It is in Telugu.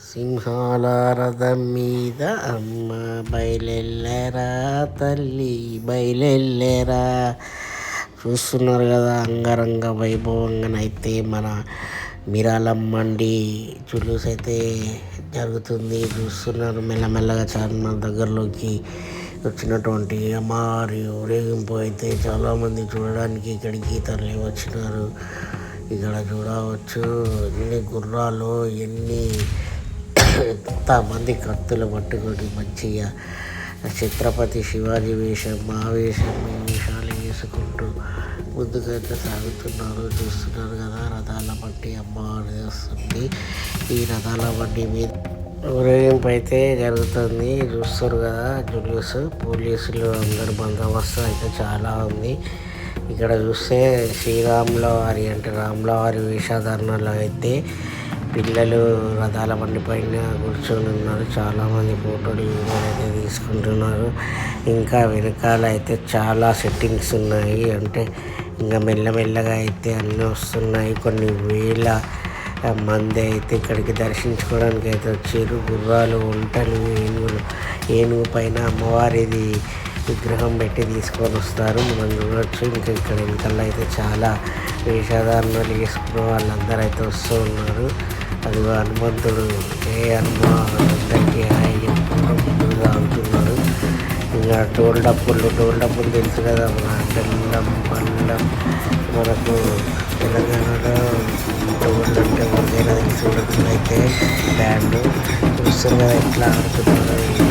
సింహాల రథం మీద అమ్మ బయలెల్లెరా, తల్లి బయలెల్లెరా. చూస్తున్నారు కదా, అంగరంగ వైభవంగానైతే మన మిరాలమ్మండి జులూస్ అయితే జరుగుతుంది. చూస్తున్నారు మెల్లమెల్లగా చార్మినార్ దగ్గరలోకి వచ్చినటువంటి అమ్మవారి ఊరేగింపు అయితే చాలామంది చూడడానికి ఇక్కడికి తరలి వచ్చినారు. ఇక్కడ చూడవచ్చు ఎన్ని గుర్రాలు, ఎంతమంది కత్తులు పట్టుకొని మంచిగా ఛత్రపతి శివాజీ వేషం, మా వేషం, ఈ వేషాలు వేసుకుంటూ ముందుకైతే సాగుతున్నారు. చూస్తున్నారు కదా, రథాల బండి అమ్మవారి వస్తుంది. ఈ రథాల బండి మీద ఊరేగింపు అయితే జరుగుతుంది. చూస్తారు కదా జులూస్, పోలీసులు అందరు బందోబస్తు అయితే చాలా ఉంది. ఇక్కడ చూస్తే శ్రీరాముల వారి అంటే రాముల వారి వేషధారణలో అయితే పిల్లలు రథాల బండి పైన కూర్చొని ఉన్నారు. చాలామంది ఫోటోలు అయితే తీసుకుంటున్నారు. ఇంకా వెనకాల అయితే చాలా సెట్టింగ్స్ ఉన్నాయి. అంటే ఇంకా మెల్లమెల్లగా అయితే అన్నీ వస్తున్నాయి. కొన్ని వేల మంది అయితే ఇక్కడికి దర్శించుకోవడానికి అయితే వచ్చారు. గుర్రాలు, ఒంటలు, ఏనుగు పైన అమ్మవారిది విగ్రహం పెట్టి తీసుకొని వస్తారు. మనం చూడవచ్చు. ఇంకా ఇక్కడ వెనకాల అయితే చాలా వేషధారణలు వేసుకున్న వాళ్ళందరూ అయితే వస్తూ ఉన్నారు. అది హనుమంతుడు, ఏ హనుమంతుడికి హాయ్ చెప్పుకుంటూ ముందుకు సాగుతున్నారు. ఇంకా డోల్ డప్పులు తెలుసు కదా, మన బెల్లం పళ్ళం. మనకు తెలంగాణలో డోళ్ళు అంటే ఎవరికైనా తెలిసి అయితే బ్యాండ్ చూస్తారు కదా ఎట్లా ఆడుతున్నారు.